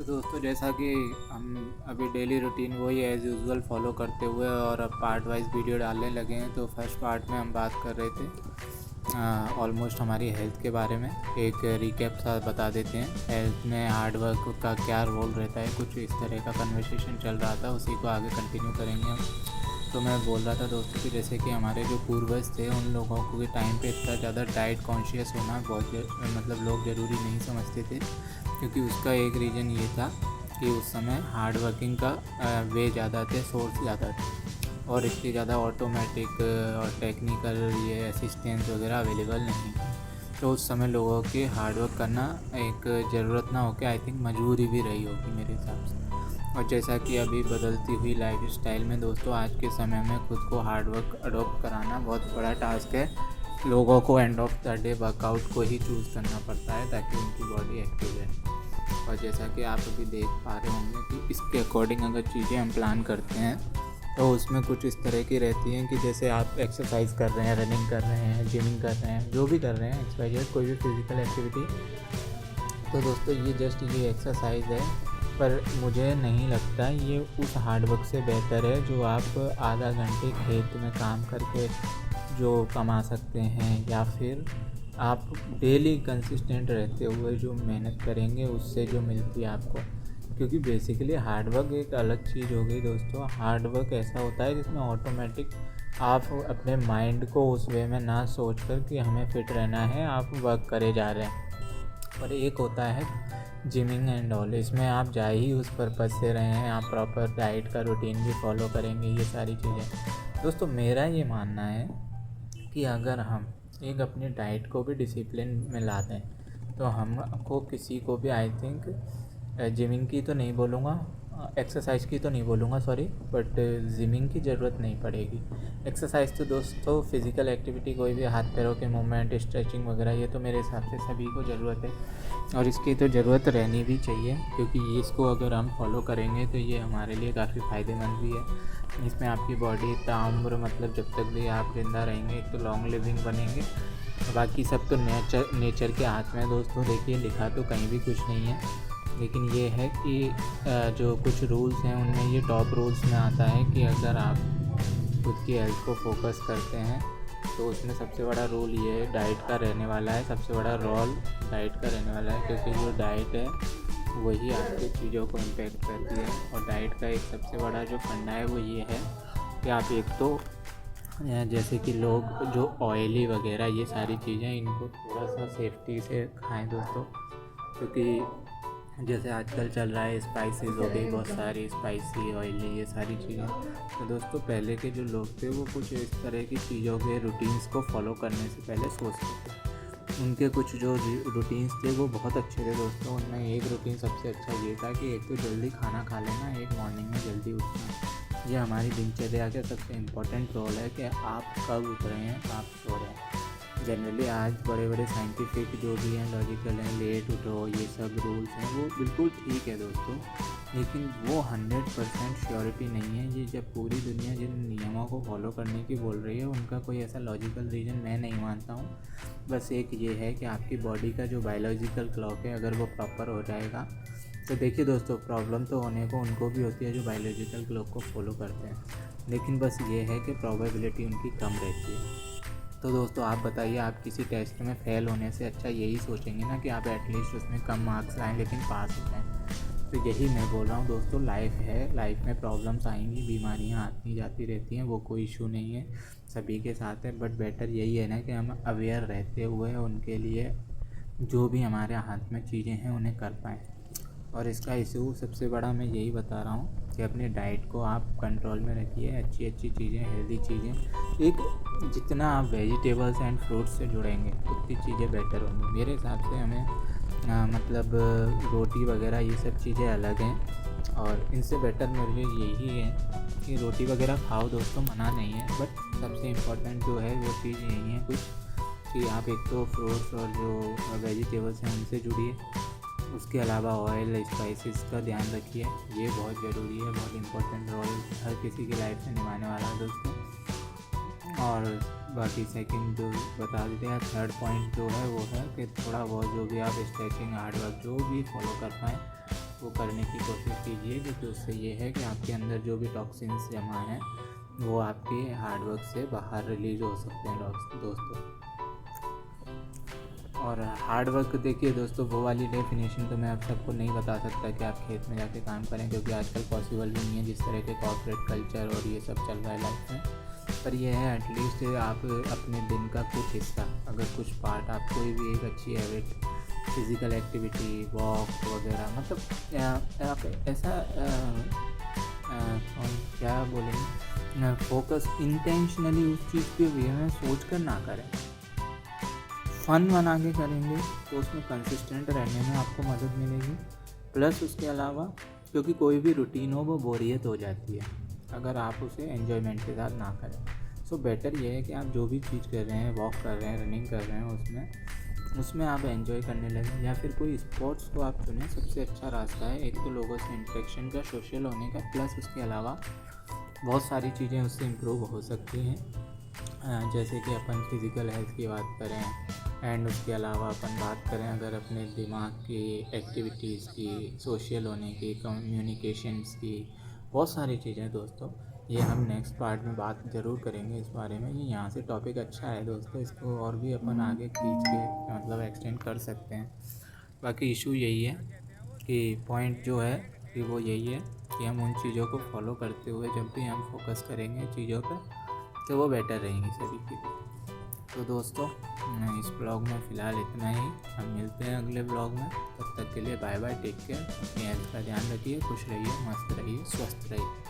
दोस्तों जैसा कि हम अभी डेली रूटीन वही एज़ यूजुअल फॉलो करते हुए और अब पार्ट वाइज वीडियो डालने लगे हैं। तो फर्स्ट पार्ट में हम बात कर रहे थे ऑलमोस्ट हमारी हेल्थ के बारे में। एक रिकैप सा बता देते हैं, हेल्थ में हार्ड वर्क का क्या रोल रहता है, कुछ इस तरह का कन्वर्सेशन चल रहा था, उसी को आगे कंटिन्यू करेंगे हम। तो मैं बोल रहा था दोस्तों कि जैसे कि हमारे जो पूर्वज थे उन लोगों को के टाइम पे इतना ज़्यादा डाइट कॉन्शियस होना बहुत मतलब लोग ज़रूरी नहीं समझते थे, क्योंकि उसका एक रीज़न ये था कि उस समय हार्ड वर्किंग का वे ज़्यादा थे, सोर्स ज़्यादा थे और इतनी ज़्यादा ऑटोमेटिक और टेक्निकल ये असिस्टेंस वगैरह अवेलेबल नहीं थी। तो उस समय लोगों के हार्ड वर्क करना एक ज़रूरत ना होकर आई थिंक मजबूरी भी रही होगी मेरे हिसाब से। और जैसा कि अभी बदलती हुई लाइफ स्टाइल में दोस्तों आज के समय में खुद को हार्ड वर्क अडॉप्ट कराना बहुत बड़ा टास्क है। लोगों को end of the day workout को ही चूज़ करना पड़ता है ताकि उनकी बॉडी एक्टिव रहे। और जैसा कि आप अभी देख पा रहे होंगे कि इसके अकॉर्डिंग अगर चीज़ें हम प्लान करते हैं तो उसमें कुछ इस तरह की रहती हैं कि जैसे आप एक्सरसाइज कर रहे हैं, रनिंग कर रहे हैं, जिमिंग कर रहे हैं, जो भी कर रहे हैं एक्सरसाइज कोई भी फिज़िकल एक्टिविटी, तो दोस्तों ये जस्ट ये एक्सरसाइज है। पर मुझे नहीं लगता ये उस हार्ड वर्क से बेहतर है जो आप आधा घंटे खेत में काम करके जो कमा सकते हैं, या फिर आप डेली कंसिस्टेंट रहते हुए जो मेहनत करेंगे उससे जो मिलती है आपको। क्योंकि बेसिकली हार्ड वर्क एक अलग चीज़ हो गई दोस्तों। हार्ड वर्क ऐसा होता है जिसमें ऑटोमेटिक आप अपने माइंड को उस वे में ना सोच कर कि हमें फिट रहना है, आप वर्क करे जा रहे हैं। और एक होता है जिमिंग एंड ऑल, इसमें आप जा ही उस पर्पज़ से रहे हैं, आप प्रॉपर डाइट का रूटीन भी फॉलो करेंगे, ये सारी चीज़ें। दोस्तों मेरा ये मानना है कि अगर हम एक अपनी डाइट को भी डिसिप्लिन में ला दें तो हमको किसी को भी आई थिंक जिमिंग की तो नहीं बोलूँगा, एक्सरसाइज की तो नहीं बोलूँगा सॉरी, बट जिमिंग की ज़रूरत नहीं पड़ेगी। एक्सरसाइज तो दोस्तों फिज़िकल एक्टिविटी कोई भी हाथ पैरों के मूवमेंट, स्ट्रेचिंग वगैरह, ये तो मेरे हिसाब से सभी को ज़रूरत है और इसकी तो ज़रूरत रहनी भी चाहिए, क्योंकि इसको अगर हम फॉलो करेंगे तो ये हमारे लिए काफ़ी फ़ायदेमंद भी है। इसमें आपकी बॉडी ताउम्र मतलब जब तक भी आप जिंदा रहेंगे एक तो लॉन्ग लिविंग बनेंगे, बाकी सब तो नेचर के हाथ में दोस्तों। देखिए लिखा तो कहीं भी कुछ नहीं है, लेकिन ये है कि जो कुछ रूल्स हैं उनमें ये टॉप रूल्स में आता है कि अगर आप खुद की हेल्थ को फोकस करते हैं तो उसमें सबसे बड़ा रूल ये है डाइट का रहने वाला है, सबसे बड़ा रोल डाइट का रहने वाला है, क्योंकि जो डाइट है वही आपकी चीज़ों को इम्पेक्ट करती है। और डाइट का एक सबसे बड़ा जो फंडा है वो ये है कि आप एक तो जैसे कि लोग जो ऑयली वगैरह ये सारी चीज़ें इनको थोड़ा सा सेफ्टी से खाएं दोस्तों, क्योंकि जैसे आजकल चल रहा है स्पाइसेस हो गई बहुत सारी, स्पाइसी ऑयली ये सारी चीज़ें। तो दोस्तों पहले के जो लोग थे वो कुछ इस तरह की चीज़ों के रूटीन्स को फॉलो करने से पहले सोचते थे। उनके कुछ जो रूटीन्स थे वो बहुत अच्छे थे दोस्तों। उनमें एक रूटीन सबसे अच्छा ये था कि एक तो जल्दी खाना खा लेना, एक मॉर्निंग में जल्दी उठना। ये हमारी दिनचर्या का सबसे इम्पोर्टेंट रोल है कि आप कब उठ रहे हैं, आप सो रहे हैं। जनरली आज बड़े बड़े साइंटिफिक जो भी हैं, लॉजिकल हैं, लेट उठो ये सब रूल्स हैं, वो बिल्कुल ठीक है दोस्तों, लेकिन वो 100% श्योरिटी नहीं है। ये जब पूरी दुनिया जिन नियमों को फॉलो करने की बोल रही है उनका कोई ऐसा लॉजिकल रीज़न मैं नहीं मानता हूँ। बस एक ये है कि आपकी बॉडी का जो बायोलॉजिकल क्लॉक है अगर वो प्रॉपर हो जाएगा तो देखिए दोस्तों प्रॉब्लम तो होने को उनको भी होती है जो बायोलॉजिकल क्लॉक को फॉलो करते हैं, लेकिन बस ये है कि प्रोबेबिलिटी उनकी कम रहती है। तो दोस्तों आप बताइए, आप किसी टेस्ट में फ़ेल होने से अच्छा यही सोचेंगे ना कि आप एटलीस्ट उसमें कम मार्क्स लाएँ लेकिन पास हो जाएँ। तो यही मैं बोल रहा हूँ दोस्तों, लाइफ है, लाइफ में प्रॉब्लम्स आएंगी, बीमारियाँ आती जाती रहती हैं, वो कोई इशू नहीं है, सभी के साथ है। बट बेटर यही है ना कि हम अवेयर रहते हुए उनके लिए जो भी हमारे हाथ में चीज़ें हैं उन्हें कर पाएँ। और इसका इशू सबसे बड़ा मैं यही बता रहा हूँ कि अपने डाइट को आप कंट्रोल में रखिए, अच्छी अच्छी चीज़ें, हेल्दी चीज़ें। एक जितना आप वेजिटेबल्स एंड फ्रूट्स से जुड़ेंगे उतनी चीज़ें बेटर होंगी मेरे हिसाब से। हमें मतलब रोटी वगैरह ये सब चीज़ें अलग हैं और इनसे बेटर मेरे लिए यही है कि रोटी वगैरह खाओ दोस्तों, मना नहीं है, बट सबसे इम्पोर्टेंट जो है वो चीज़ यही है कुछ कि आप एक तो फ्रूट्स और जो वेजिटेबल्स हैं उनसे जुड़िए। उसके अलावा ऑयल स्पाइसेस का ध्यान रखिए, ये बहुत ज़रूरी है, बहुत इम्पोर्टेंट रोल हर किसी की लाइफ में निभाने वाला है दोस्तों। और बाकी सेकंड जो बता देते हैं, थर्ड पॉइंट जो है वो है कि थोड़ा बहुत जो भी आप स्ट्रेचिंग, हार्ड वर्क जो भी फॉलो कर पाएँ वो करने की कोशिश कीजिए, क्योंकि उससे ये है कि आपके अंदर जो भी टॉक्सिन्स जमा हैं वो आपके हार्डवर्क से बाहर रिलीज़ हो सकते हैं दोस्तों। और हार्ड वर्क देखिए दोस्तों, वो वाली डेफिनेशन तो मैं आप सबको नहीं बता सकता कि आप खेत में जाके काम करें, क्योंकि आजकल पॉसिबल भी नहीं है जिस तरह के कॉर्पोरेट कल्चर और ये सब चल रहा है लाइफ में। पर ये है एटलीस्ट आप अपने दिन का कुछ हिस्सा, अगर कुछ पार्ट आप कोई भी एक अच्छी हैबिट, फिज़िकल एक्टिविटी, वॉक वगैरह, मतलब आप ऐसा क्या बोलेंगे, फोकस इंटेंशनली उस चीज़ के वे में सोच कर ना करें, फ़न बना के करेंगे तो उसमें कंसिस्टेंट रहने में आपको मदद मिलेगी। प्लस उसके अलावा, क्योंकि कोई भी रूटीन हो वो बोरियत हो जाती है अगर आप उसे एन्जॉयमेंट के साथ ना करें। सो बेटर ये है कि आप जो भी चीज़ कर रहे हैं, वॉक कर रहे हैं, रनिंग कर रहे हैं, उसमें आप एंजॉय करने लगें, या फिर कोई स्पोर्ट्स को आप चुनें। सबसे अच्छा रास्ता है एक तो लोगों से इंटरेक्शन का, सोशल होने का, प्लस उसके अलावा बहुत सारी चीज़ें उससे इम्प्रूव हो सकती हैं, जैसे कि अपन फिज़िकल हेल्थ की बात करें, एंड उसके अलावा अपन बात करें अगर अपने दिमाग की एक्टिविटीज़ की, सोशल होने की, कम्युनिकेशंस की, बहुत सारी चीज़ें दोस्तों। ये हम नेक्स्ट पार्ट में बात ज़रूर करेंगे इस बारे में। ये यहाँ से टॉपिक अच्छा है दोस्तों, इसको और भी अपन आगे खींच के मतलब एक्सटेंड कर सकते हैं। बाकी इशू यही है कि पॉइंट जो है कि वो यही है कि हम उन चीज़ों को फॉलो करते हुए जब भी हम फोकस करेंगे चीज़ों पर, तो वो बेटर रहेंगी सभी के लिए। तो दोस्तों इस ब्लॉग में फ़िलहाल इतना ही, हम मिलते हैं अगले ब्लॉग में। तब तक के लिए बाय बाय, टेक केयर, अपनी हेल्थ का ध्यान रखिए, खुश रहिए, मस्त रहिए, स्वस्थ रहिए।